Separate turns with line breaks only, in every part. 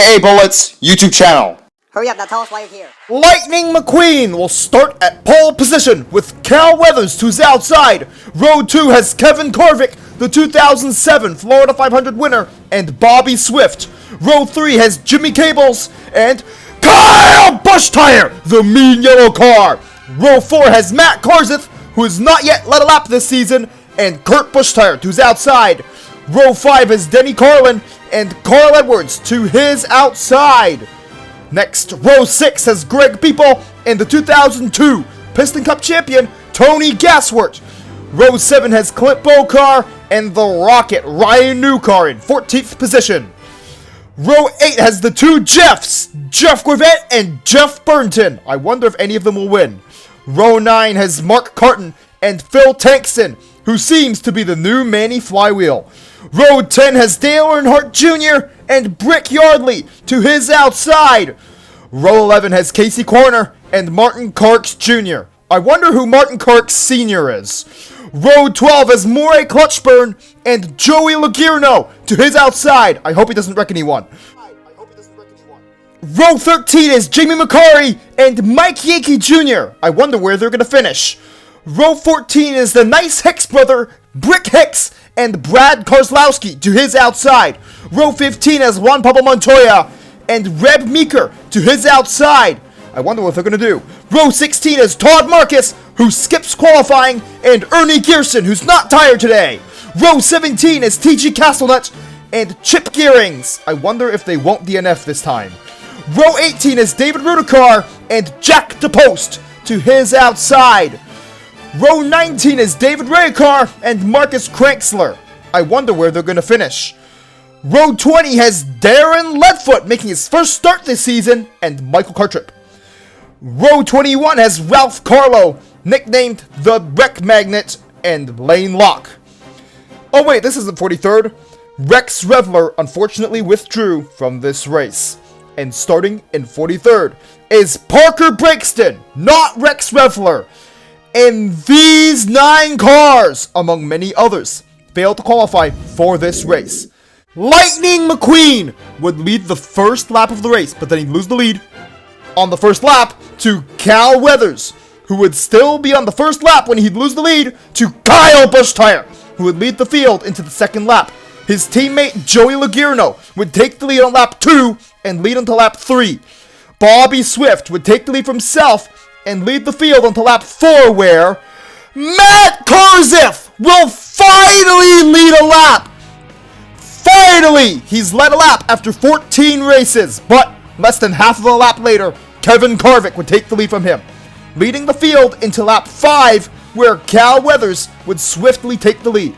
aka Bullets, YouTube channel.
Hurry up, now tell us why you're here.
Lightning McQueen will start at pole position with Cal Weathers to his outside. Row 2 has Kevin Carvick, the 2007 Florida 500 winner, and Bobby Swift. Row 3 has Jimmy Cables and Kyle Bushtire, the mean yellow car. Row 4 has Matt Karzith, who has not yet led a lap this season, and Kurt Bushtire to his outside. Row 5 is Denny Carlin and Carl Edwards to his outside. Next, row 6 has Greg People and the 2002 Piston Cup champion Tony Gasworth. Row 7 has Clint Bokar and the Rocket Ryan Newcar in 14th position. Row 8 has the two Jeffs, Jeff Gorvette and Jeff Burnton. I wonder if any of them will win. Row 9 has Mark Carton and Phil Tankson, who seems to be the new Manny Flywheel. Row 10 has Dale Earnhardt Jr. and Brick Yardley to his outside. Row 11 has Casey Corner and Martin Karks Jr. I wonder who Martin Karks Sr. is. Row 12 has Moray Clutchburn and Joey Logierno to his outside. I hope he doesn't wreck anyone. Row 13 is Jamie McCarry and Mike Yankee Jr. I wonder where they're going to finish. Row 14 is the Nice Hicks brother, Brick Hicks, and Brad Kozlowski to his outside. Row 15 has Juan Pablo Montoya and Reb Meeker to his outside. I wonder what they're going to do. Row 16 is Todd Marcus, who skips qualifying, and Ernie Gearson, who's not tired today. Row 17 is TG Castlenut and Chip Gearings. I wonder if they won't DNF this time. Row 18 is David Rudikar and Jack DePost to his outside. Row 19 is David Raycar and Marcus Kranksler. I wonder where they're going to finish. Row 20 has Darren Leadfoot making his first start this season and Michael Cartrip. Row 21 has Ralph Carlo, nicknamed the Wreck Magnet, and Lane Locke. Oh wait, this isn't 43rd. Rex Revler unfortunately withdrew from this race. And starting in 43rd is Parker Breakston, not Rex Revler. And these 9 cars, among many others, failed to qualify for this race. Lightning McQueen would lead the first lap of the race, but then he'd lose the lead on the first lap to Cal Weathers, who would still be on the first lap when he'd lose the lead to Kyle Bushtire, who would lead the field into the second lap. His teammate Joey Logierno would take the lead on lap 2 and lead until lap 3. Bobby Swift would take the lead from himself and lead the field until lap 4, where Matt Karzith will finally lead a lap. Finally, he's led a lap after 14 races, but less than half of a lap later, Kevin Carvick would take the lead from him, leading the field into lap 5, where Cal Weathers would swiftly take the lead,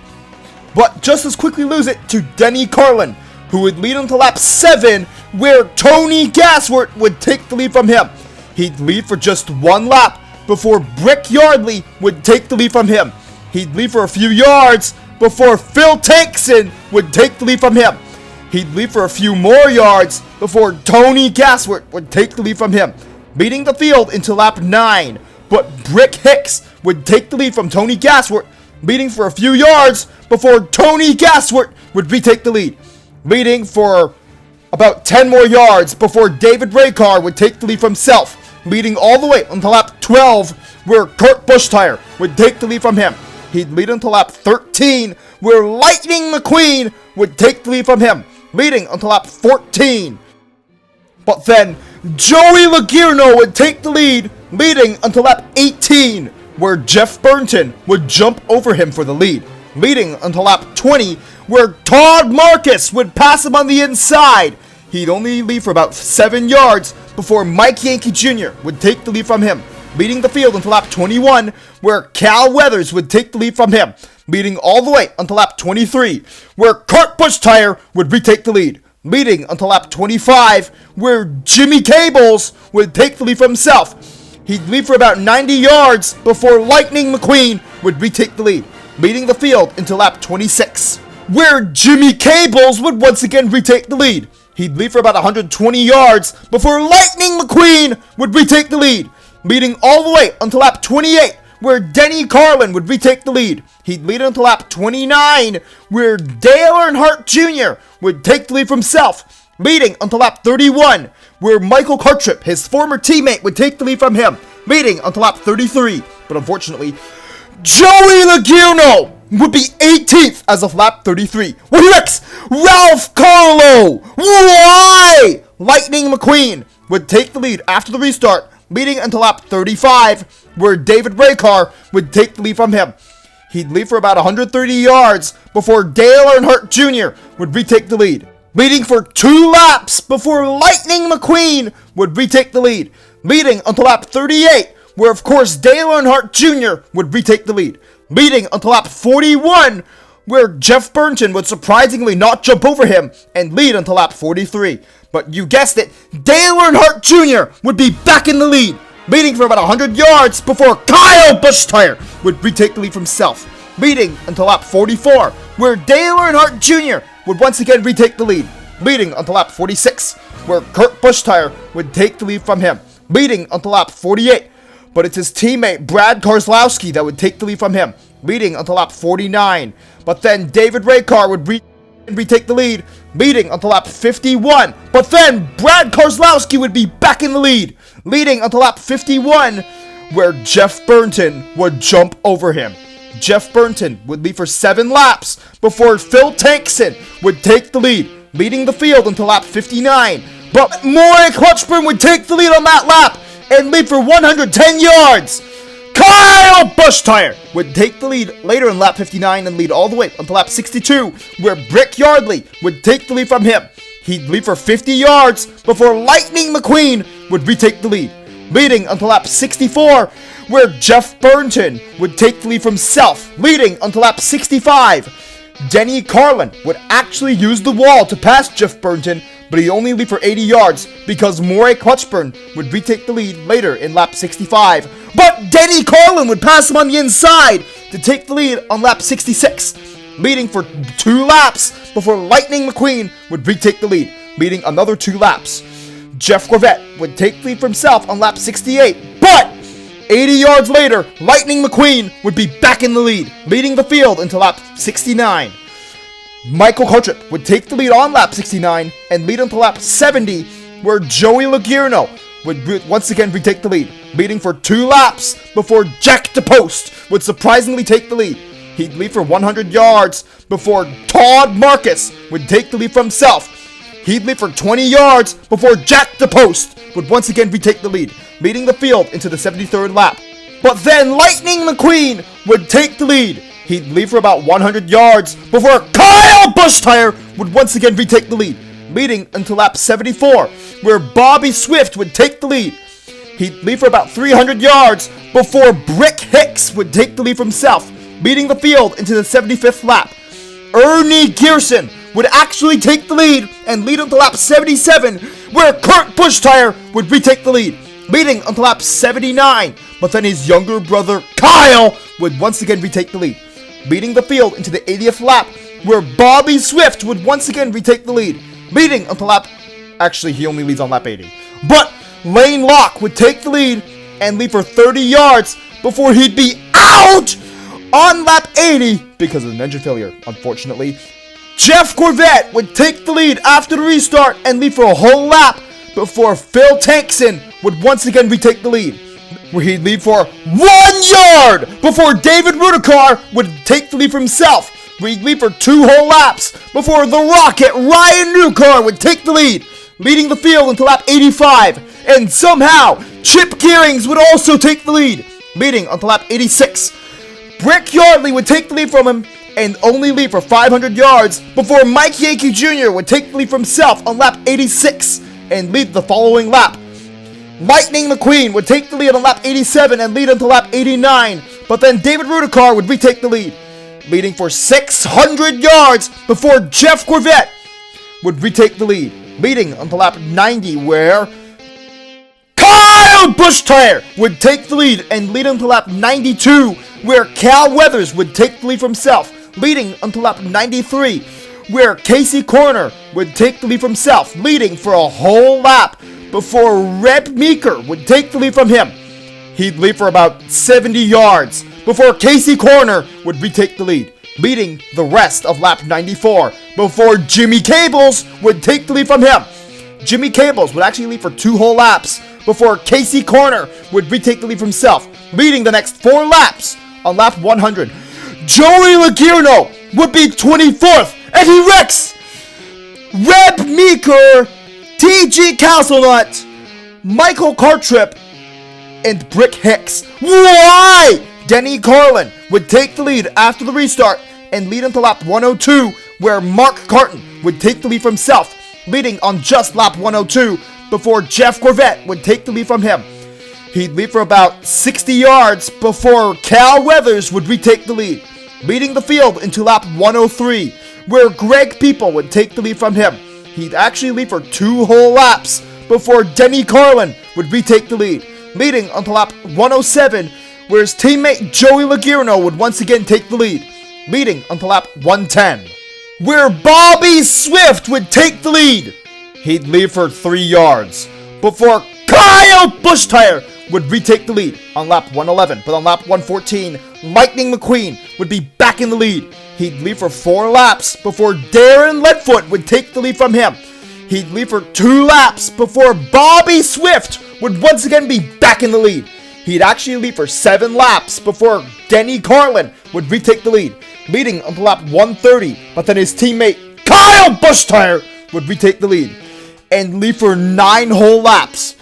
but just as quickly lose it to Denny Carlin, who would lead until lap 7, where Tony Gasworth would take the lead from him. He'd lead for just one lap before Brick Yardley would take the lead from him. He'd lead for a few yards before Phil Tankson would take the lead from him. He'd lead for a few more yards before Tony Gasworth would take the lead from him, leading the field into lap 9. But Brick Hicks would take the lead from Tony Gasworth, leading for a few yards before Tony Gasworth would retake the lead, leading for about 10 more yards before David Raycar would take the lead from himself, leading all the way until lap 12, where Kurt Bushtire would take the lead from him. He'd lead until lap 13, where Lightning McQueen would take the lead from him, leading until lap 14. But then, Joey Logierno would take the lead, leading until lap 18, where Jeff Burnton would jump over him for the lead, leading until lap 20, where Todd Marcus would pass him on the inside. He'd only lead for about 7 yards before Mike Yankee Jr. would take the lead from him, leading the field until lap 21, where Cal Weathers would take the lead from him, leading all the way until lap 23, where Kurt Bushtire would retake the lead, leading until lap 25, where Jimmy Cables would take the lead from himself. He'd lead for about 90 yards before Lightning McQueen would retake the lead, leading the field until lap 26, where Jimmy Cables would once again retake the lead. He'd lead for about 120 yards before Lightning McQueen would retake the lead, leading all the way until lap 28, where Denny Carlin would retake the lead. He'd lead until lap 29, where Dale Earnhardt Jr. would take the lead for himself. leading until lap 31, where Michael Cartrip, his former teammate, would take the lead from him, leading until lap 33. But unfortunately, Joey Logano would be 18th as of lap 33. What next? Ralph Carlo! Why? Lightning McQueen would take the lead after the restart, leading until lap 35, where David Raycar would take the lead from him. He'd lead for about 130 yards before Dale Earnhardt Jr. would retake the lead, leading for 2 laps before Lightning McQueen would retake the lead, leading until lap 38, where of course Dale Earnhardt Jr. would retake the lead, leading until lap 41, where Jeff Burton would surprisingly not jump over him and lead until lap 43. But you guessed it, Dale Earnhardt Jr. would be back in the lead, leading for about 100 yards before Kyle Busch would retake the lead from himself, leading until lap 44, where Dale Earnhardt Jr. would once again retake the lead, leading until lap 46, where Kurt Busch would take the lead from him, leading until lap 48. But it's his teammate Brad Keselowski that would take the lead from him, leading until lap 49. But then David Raycar would retake the lead, leading until lap 51. But then Brad Keselowski would be back in the lead, leading until lap 51, where Jeff Burton would jump over him. Jeff Burton would lead for 7 laps before Phil Tankson would take the lead, leading the field until lap 59. But Maury Clutchburn would take the lead on that lap and lead for 110 yards. Kyle Busch would take the lead later in lap 59 and lead all the way until lap 62, where Brick Yardley would take the lead from him. He'd lead for 50 yards before Lightning McQueen would retake the lead, leading until lap 64, where Jeff Burton would take the lead from himself, leading until lap 65. Denny Carlin would actually use the wall to pass Jeff Burton, but he only lead for 80 yards because Maury Clutchburn would retake the lead later in lap 65. But Denny Carlin would pass him on the inside to take the lead on lap 66, leading for 2 laps before Lightning McQueen would retake the lead, leading another 2 laps. Jeff Corvette would take the lead for himself on lap 68, but 80 yards later, Lightning McQueen would be back in the lead, leading the field until lap 69. Michael Cartrip would take the lead on lap 69 and lead until lap 70, where Joey Logano would once again retake the lead, leading for 2 laps before Jack DePost would surprisingly take the lead. He'd lead for 100 yards before Todd Marcus would take the lead for himself. He'd lead for 20 yards before Jack DePost would once again retake the lead, leading the field into the 73rd lap. But then Lightning McQueen would take the lead. He'd lead for about 100 yards before Kyle Busch would once again retake the lead, leading until lap 74, where Bobby Swift would take the lead. He'd lead for about 300 yards before Brick Hicks would take the lead for himself, leading the field into the 75th lap. Ernie Gearson would actually take the lead and lead until lap 77, where Kurt Busch would retake the lead, leading until lap 79. But then his younger brother Kyle would once again retake the lead, leading the field into the 80th lap, where Bobby Swift would once again retake the lead, leading until lap... Actually, he only leads on lap 80. But Lane Locke would take the lead and lead for 30 yards before he'd be out on lap 80 because of an engine failure, unfortunately. Jeff Corvette would take the lead after the restart and lead for a whole lap before Phil Tankson would once again retake the lead, where he'd lead for 1 yard before David Rudikar would take the lead for himself, where he'd lead for 2 whole laps before the Rocket Ryan Newcar would take the lead, leading the field until lap 85, and somehow Chip Gearings would also take the lead, leading until lap 86. Brick Yardley would take the lead from him and only lead for 500 yards before Mike Yankee Jr. would take the lead for himself on lap 86 and lead the following lap. Lightning McQueen would take the lead on lap 87 and lead until lap 89, but then David Rudikar would retake the lead, leading for 600 yards before Jeff Corvette would retake the lead, leading until lap 90, where Kyle Busch would take the lead and lead until lap 92, where Cal Weathers would take the lead for himself, leading until lap 93, where Casey Corner would take the lead for himself, leading for a whole lap before Reb Meeker would take the lead from him. He'd lead for about 70 yards before Casey Corner would retake the lead, leading the rest of lap 94. before Jimmy Cables would take the lead from him. Jimmy Cables would actually lead for 2 whole laps before Casey Corner would retake the lead for himself, leading the next 4 laps on lap 100. Joey Logierno would be 24th, and he wrecks Reb Meeker, TG Castlenut, Michael Cartrip, and Brick Hicks. Why? Denny Carlin would take the lead after the restart and lead into lap 102, where Mark Carton would take the lead from himself, leading on just lap 102 before Jeff Corvette would take the lead from him. He'd lead for about 60 yards before Cal Weathers would retake the lead, leading the field into lap 103, where Greg People would take the lead from him. He'd actually lead for 2 whole laps before Denny Carlin would retake the lead, leading until lap 107, where his teammate Joey Logierno would once again take the lead, leading until lap 110, where Bobby Swift would take the lead. He'd lead for 3 yards before Kyle Bushtire would retake the lead on lap 111, but on lap 114, Lightning McQueen would be back in the lead. He'd lead for 4 laps before Darren Leadfoot would take the lead from him. He'd lead for 2 laps before Bobby Swift would once again be back in the lead. He'd actually lead for 7 laps before Denny Carlin would retake the lead, leading until lap 130, but then his teammate Kyle Bushtire would retake the lead and lead for 9 whole laps.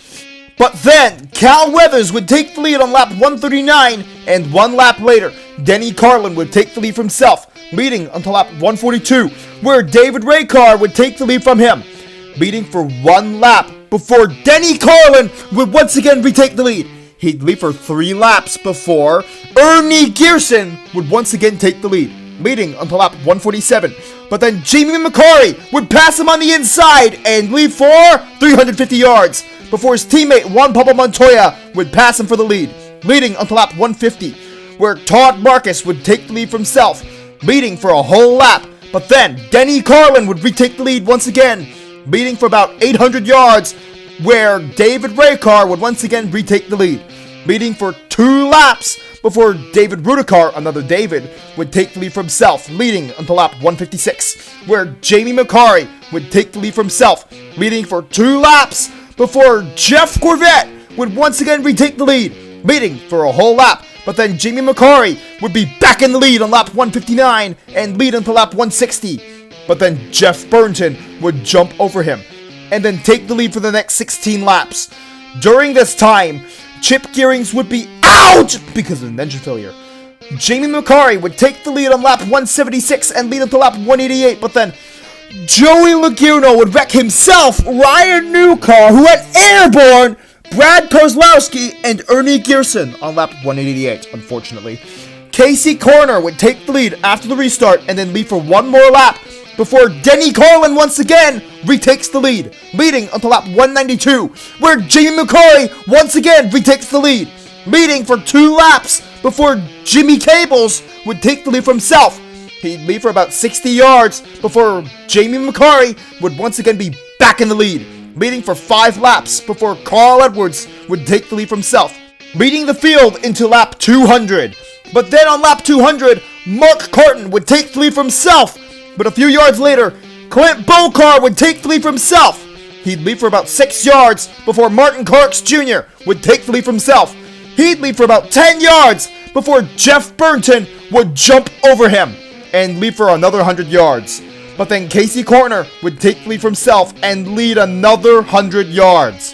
But then Cal Weathers would take the lead on lap 139, and 1 lap later, Denny Carlin would take the lead from himself, leading until lap 142, where David Raycar would take the lead from him, leading for 1 lap before Denny Carlin would once again retake the lead. He'd lead for 3 laps before Ernie Gearson would once again take the lead, leading until lap 147. But then Jamie McCarry would pass him on the inside and lead for 350 yards before his teammate Juan Pablo Montoya would pass him for the lead, leading until lap 150, where Todd Marcus would take the lead for himself, leading for a whole lap. But then Denny Carlin would retake the lead once again, leading for about 800 yards, where David Raycar would once again retake the lead, leading for 2 laps before David Rudikar, another David, would take the lead for himself, leading until lap 156, where Jamie McCarry would take the lead for himself, leading for 2 laps before Jeff Corvette would once again retake the lead, leading for a whole lap. But then Jamie McCarry would be back in the lead on lap 159 and lead until lap 160. But then Jeff Burton would jump over him and then take the lead for the next 16 laps. During this time, Chip Gearings would be out because of an engine failure. Jamie McCarry would take the lead on lap 176 and lead until lap 188, but then Joey Logierno would wreck himself, Ryan Newcar, who had airborne Brad Kozlowski and Ernie Gearson on lap 188, unfortunately. Casey Corner would take the lead after the restart and then lead for 1 more lap before Denny Carlin once again retakes the lead, leading until lap 192, where Jamie McCarry once again retakes the lead, leading for 2 laps before Jimmy Cables would take the lead for himself. He'd lead for about 60 yards before Jamie McCarry would once again be back in the lead, leading for 5 laps before Carl Edwards would take the lead for himself, leading the field into lap 200. But then on lap 200, Mark Carton would take the lead for himself, but a few yards later, Clint Bokar would take the lead for himself. He'd lead for about 6 yards before Martin Clarks Jr. would take the lead for himself. He'd lead for about 10 yards before Jeff Burton would jump over him and lead for another 100 yards. But then Casey Corner would take the lead for himself and lead another 100 yards.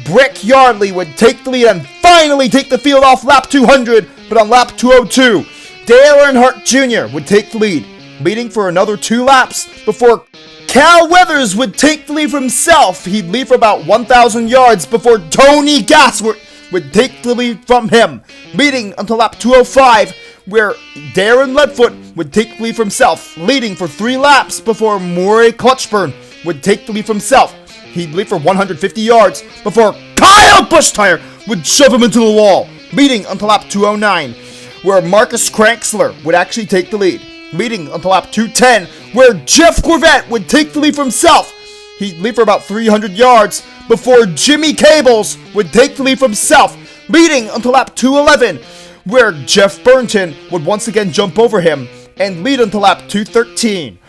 Brick Yardley would take the lead and finally take the field off lap 200, but on lap 202, Dale Earnhardt Jr. would take the lead, leading for another 2 laps before Cal Weathers would take the lead for himself. He'd lead for about 1,000 yards before Tony Gasworth would take the lead from him, leading until lap 205, where Darren Leadfoot would take the lead for himself, leading for 3 laps before Maury Clutchburn would take the lead for himself. He'd lead for 150 yards before Kyle Bushtire would shove him into the wall, leading until lap 209, where Marcus Cranksler would actually take the lead, leading until lap 210, where Jeff Corvette would take the lead for himself. He'd lead for about 300 yards before Jimmy Cables would take the lead for himself, leading until lap 211, where Jeff Burton would once again jump over him and lead until lap 213.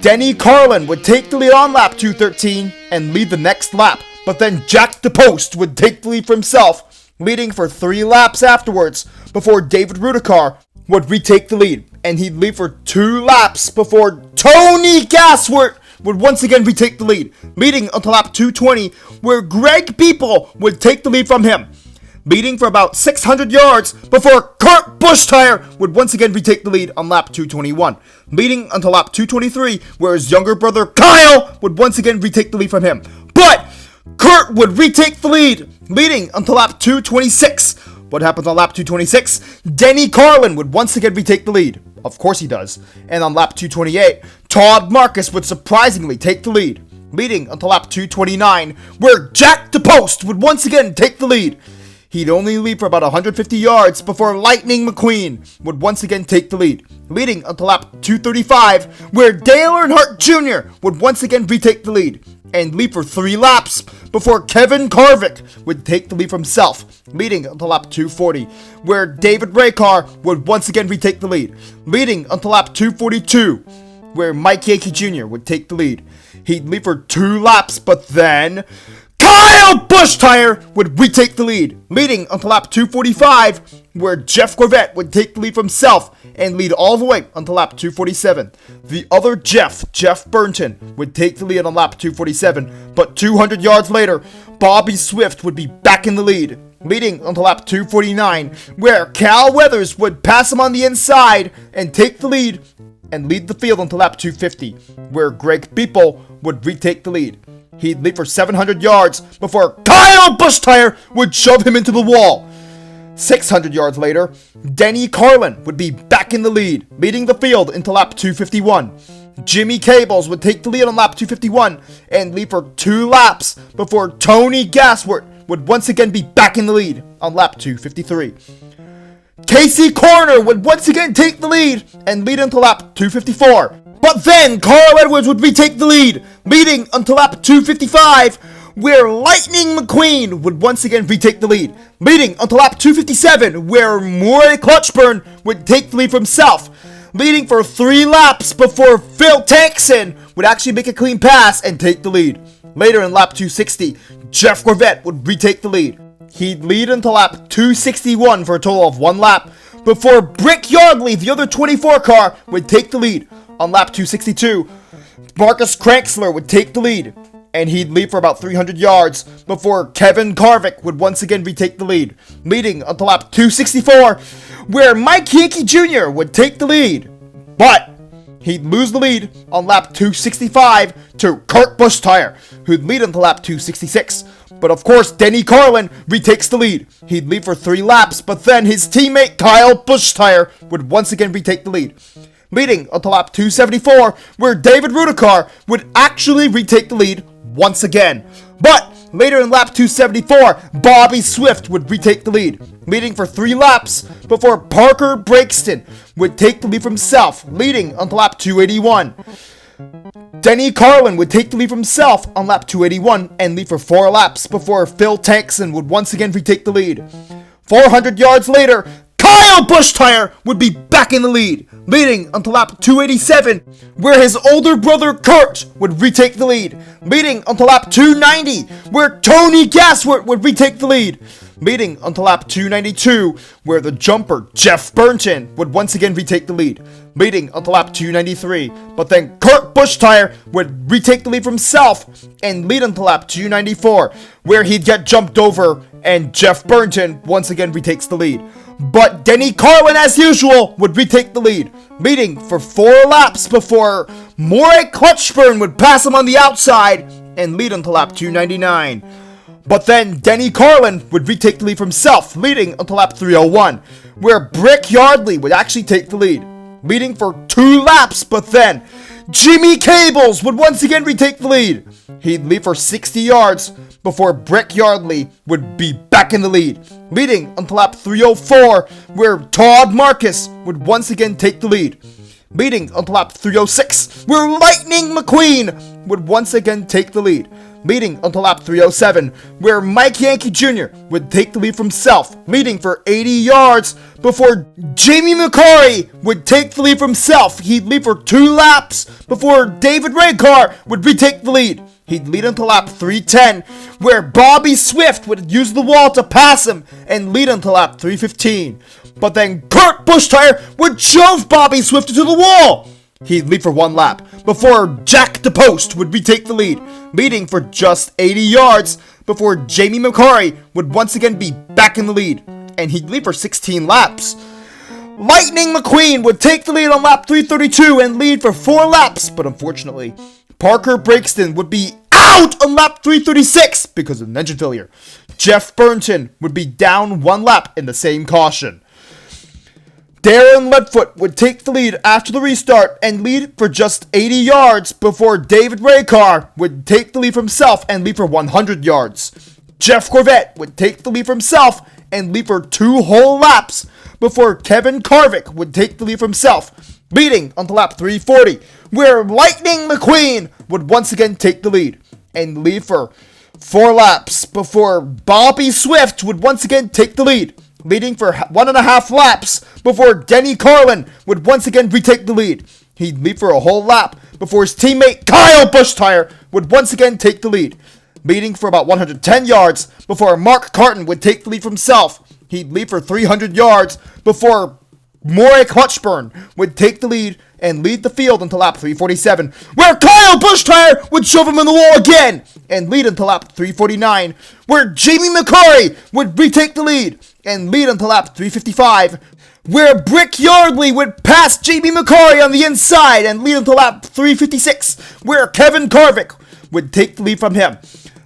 Denny Carlin would take the lead on lap 213 and lead the next lap, but then Jack DePost would take the lead for himself, leading for 3 laps afterwards, before David Rudikar would retake the lead, and he'd lead for 2 laps before Tony Gasworth would once again retake the lead, leading until lap 220, where Greg People would take the lead from him, leading for about 600 yards before Kurt Busch-Tire would once again retake the lead on lap 221, leading until lap 223, where his younger brother Kyle would once again retake the lead from him. But Kurt would retake the lead, leading until lap 226. What happens on lap 226? Denny Carlin would once again retake the lead. Of course he does. And on lap 228, Todd Marcus would surprisingly take the lead, leading until lap 229, where Jack DePost would once again take the lead. He'd only lead for about 150 yards before Lightning McQueen would once again take the lead, leading until lap 235, where Dale Earnhardt Jr. would once again retake the lead, and lead for 3 laps before Kevin Harvick would take the lead for himself, leading until lap 240, where David Raycar would once again retake the lead, leading until lap 242, where Mike Yankee Jr. would take the lead. He'd lead for 2 laps, but then Kyle Busch-Tire would retake the lead, leading until lap 245, where Jeff Corvette would take the lead for himself and lead all the way until lap 247. The other Jeff Burton, would take the lead on lap 247, but 200 yards later, Bobby Swift would be back in the lead, leading until lap 249, where Cal Weathers would pass him on the inside and take the lead and lead the field until lap 250, where Greg People would retake the lead. He'd lead for 700 yards before Kyle Busch-Tire would shove him into the wall. 600 yards later, Denny Carlin would be back in the lead, leading the field until lap 251. Jimmy Cables would take the lead on lap 251 and lead for 2 laps before Tony Gasworth would once again be back in the lead on lap 253. Casey Corner would once again take the lead and lead until lap 254. But then Carl Edwards would retake the lead, leading until lap 255, where Lightning McQueen would once again retake the lead, leading until lap 257, where Maury Clutchburn would take the lead for himself, leading for 3 laps before Phil Tankson would actually make a clean pass and take the lead. Later in lap 260, Jeff Corvette would retake the lead. He'd lead until lap 261 for a total of 1 lap, before Brick Yardley, the other 24 car, would take the lead. On lap 262, Marcus Kranksler would take the lead, and he'd lead for about 300 yards before Kevin Harvick would once again retake the lead, leading until lap 264, where Mike Yankee Jr. would take the lead, but he'd lose the lead on lap 265 to Kurt Busch-Tire, who'd lead until lap 266. But of course, Denny Carlin retakes the lead. He'd lead for 3 laps, but then his teammate Kyle Busch-Tire would once again retake the lead, leading until lap 274, where David Rudikar would actually retake the lead once again. But later in lap 274, Bobby Swift would retake the lead, leading for 3 laps before Parker Breakston would take the lead for himself, leading until lap 281. Denny Carlin would take the lead for himself on lap 281 and lead for 4 laps before Phil Tankson would once again retake the lead. 400 yards later, Kyle Busch-Tire would be back in the lead, leading until lap 287, where his older brother Kurt would retake the lead, leading until lap 290, where Tony Gasworth would retake the lead, leading until lap 292, where the jumper Jeff Burton would once again retake the lead, leading until lap 293, but then Kurt Busch-Tire would retake the lead for himself and lead until lap 294, where he'd get jumped over and Jeff Burton once again retakes the lead. But Denny Carlin, as usual, would retake the lead, leading for 4 laps before Maury Clutchburn would pass him on the outside and lead until lap 299. But then Denny Carlin would retake the lead for himself, leading until lap 301, where Brick Yardley would actually take the lead, leading for 2 laps, but then Jimmy Cables would once again retake the lead. He'd lead for 60 yards before Brick Yardley would be back in the lead, leading until lap 304, where Todd Marcus would once again take the lead. leading until lap 306, where Lightning McQueen would once again take the lead, leading until lap 307, where Mike Yankee Jr. would take the lead from Self, leading for 80 yards, before Jamie McCurry would take the lead from Self. He'd lead for 2 laps before David Raycar would retake the lead. He'd lead until lap 310, where Bobby Swift would use the wall to pass him and lead until lap 315. But then Kurt Busch-Tire would shove Bobby Swift into the wall. He'd lead for 1 lap before Jack DePost would retake the lead, leading for just 80 yards before Jamie McCurry would once again be back in the lead, and he'd lead for 16 laps. Lightning McQueen would take the lead on lap 332 and lead for 4 laps, but unfortunately, Parker Brixton would be out on lap 336 because of an engine failure. Jeff Burnton would be down 1 lap in the same caution. Darren Leadfoot would take the lead after the restart and lead for just 80 yards before David Raycar would take the lead from Self and lead for 100 yards. Jeff Corvette would take the lead from Self and lead for 2 whole laps before Kevin Carvick would take the lead from Self, leading until lap 340, where Lightning McQueen would once again take the lead and lead for 4 laps before Bobby Swift would once again take the lead, leading for 1.5 laps before Denny Carlin would once again retake the lead. He'd lead for a whole lap before his teammate Kyle Busch-Tire would once again take the lead, leading for about 110 yards before Mark Carton would take the lead from Self. He'd lead for 300 yards before Maury Clutchburn would take the lead and lead the field until lap 347, where Kyle Busch-Tire would shove him in the wall again and lead until lap 349, where Jamie McCurry would retake the lead and lead until lap 355, where Brick Yardley would pass Jamie McCurry on the inside and lead until lap 356, where Kevin Carvick would take the lead from him.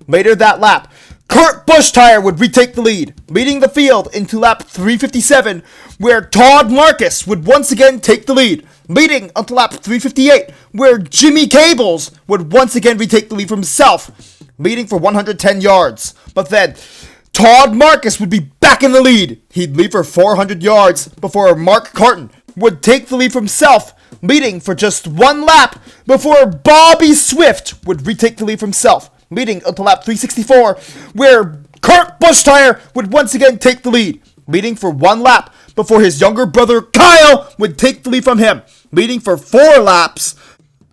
Later that lap, Kurt Busch-Tire would retake the lead, leading the field into lap 357, where Todd Marcus would once again take the lead, leading until lap 358, where Jimmy Cables would once again retake the lead from Self, leading for 110 yards. But then, Todd Marcus would be back in the lead. He'd lead for 400 yards before Mark Carton would take the lead from Self, leading for just 1 lap before Bobby Swift would retake the lead from Self, leading until lap 364, where Kurt Busch-Tire would once again take the lead, leading for 1 lap before his younger brother Kyle would take the lead from him, leading for 4 laps.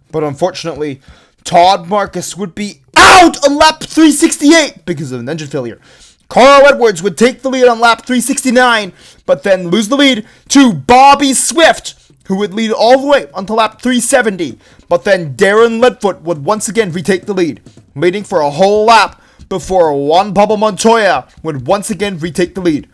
But unfortunately, Todd Marcus would be out on lap 368 because of an engine failure. Carl Edwards would take the lead on lap 369, but then lose the lead to Bobby Swift, who would lead all the way until lap 370, but then Darren Leadfoot would once again retake the lead, leading for a whole lap before Juan Pablo Montoya would once again retake the lead.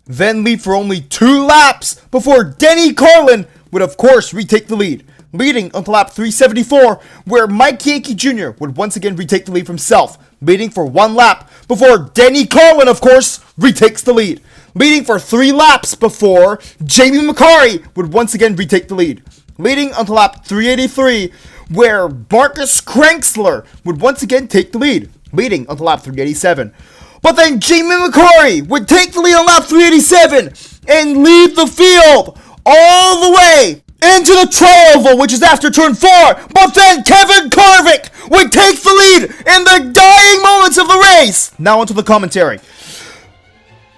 Then lead for only 2 laps before Denny Carlin would of course retake the lead, leading until lap 374, where Mike Yankee Jr. would once again retake the lead from Self, leading for 1 lap before Denny Carlin of course retakes the lead, leading for 3 laps before Jamie McCurry would once again retake the lead, leading until lap 383, where Marcus Kranksler would once again take the lead, leading until lap 387. But then Jamie McCurry would take the lead on lap 387 and lead the field all the way into the tri-oval, which is after turn 4. But then Kevin Carvick would take the lead in the dying moments of the race. Now onto the commentary.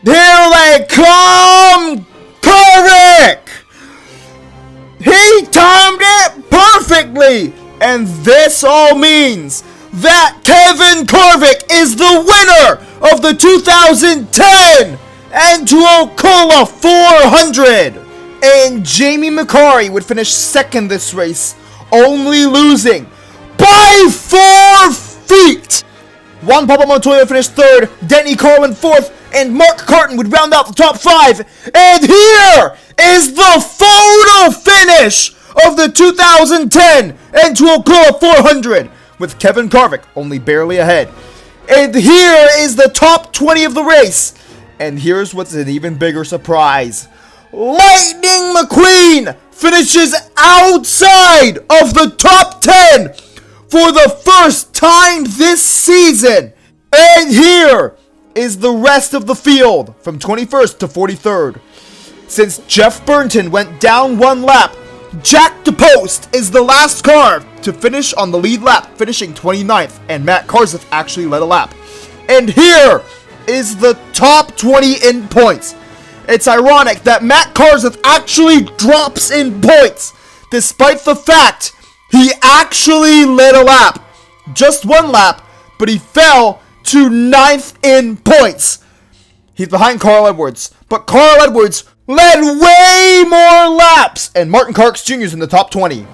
Here they come, Carvick! He timed it perfectly! And this all means that Kevin Carvick is the winner of the 2010 N20 400! And Jamie McCurry would finish second this race, only losing by 4 feet! Juan Pablo Montoya finished third, Denny Carlin fourth, and Mark Carton would round out the top 5. And here is the photo finish of the 2010 N20 400, with Kevin Carvick only barely ahead. And here is the top 20 of the race. And here's what's an even bigger surprise. Lightning McQueen finishes outside of the top 10 for the first time this season. And here is the rest of the field from 21st to 43rd. Since Jeff Burnton went down 1 lap, Jack DePost is the last car to finish on the lead lap, finishing 29th, and Matt Kenseth actually led a lap. And here is the top 20 in points. It's ironic that Matt Kenseth actually drops in points, despite the fact he actually led a lap. Just one lap, but he fell to 9th in points. He's behind Carl Edwards, but Carl Edwards led way more laps, and Martin Truex Jr. is in the top 20.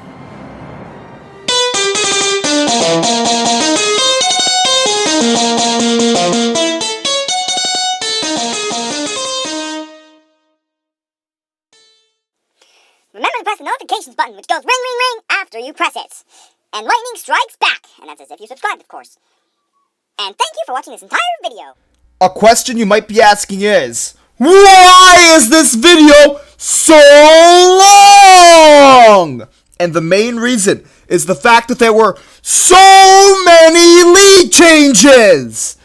Remember to press the notifications button, which goes ring, ring, ring after you press it. And lightning strikes back, and that's as if you subscribed, of course. And thank you for watching this entire video.
A question you might be asking is, why is this video so long? And the main reason is the fact that there were so many lead changes.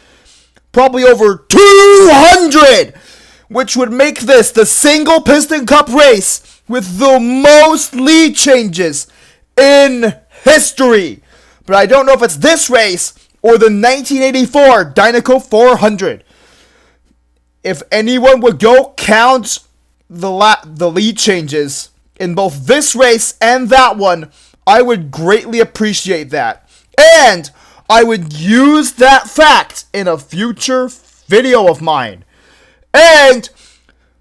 Probably over 200, which would make this the single Piston Cup race with the most lead changes in history. But I don't know if it's this race or the 1984 Dinoco 400. If anyone would go count the lead changes in both this race and that one, I would greatly appreciate that. And I would use that fact in a future video of mine. And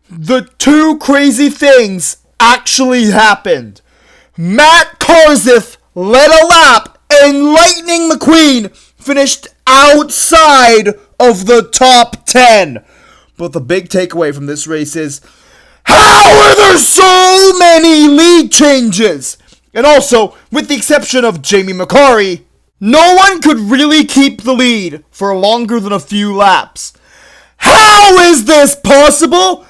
the two crazy things actually happened. Matt Kenseth led a lap and Lightning McQueen finished outside of the top 10. But the big takeaway from this race is, how are there so many lead changes? And also, with the exception of Jamie McCarry, no one could really keep the lead for longer than a few laps. How is this possible?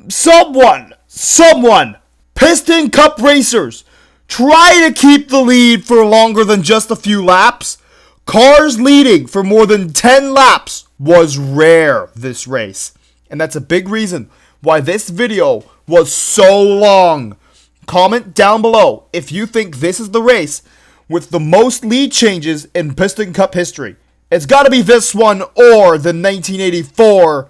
Someone, Piston Cup racers, try to keep the lead for longer than just a few laps. Cars leading for more than 10 laps was rare this race. And that's a big reason why this video was so long. Comment down below if you think this is the race with the most lead changes in Piston Cup history. It's gotta be this one or the 1984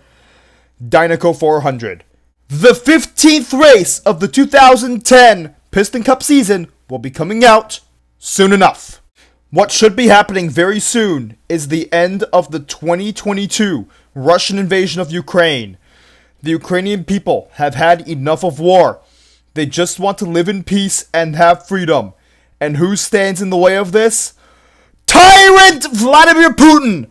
Dinoco 400. The 15th race of the 2010 Piston Cup season will be coming out soon enough. What should be happening very soon is the end of the 2022 Russian invasion of Ukraine. The Ukrainian people have had enough of war. They just want to live in peace and have freedom. And who stands in the way of this? Tyrant Vladimir Putin,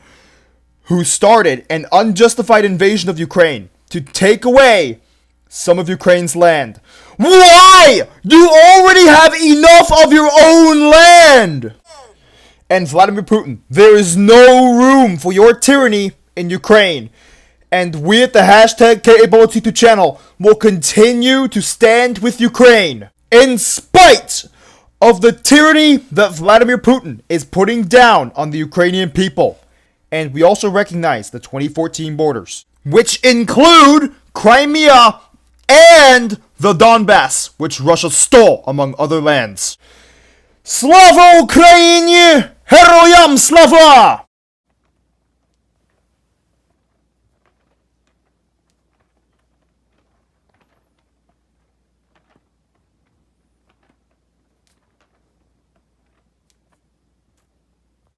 who started an unjustified invasion of Ukraine to take away some of Ukraine's land. Why? You already have enough of your own land! And Vladimir Putin, there is no room for your tyranny in Ukraine. And we at the hashtag KABOLT2 channel will continue to stand with Ukraine in spite of the tyranny that Vladimir Putin is putting down on the Ukrainian people. And we also recognize the 2014 borders, which include Crimea and the Donbass, which Russia stole among other lands. Slava Ukraini! Heroyam Slava!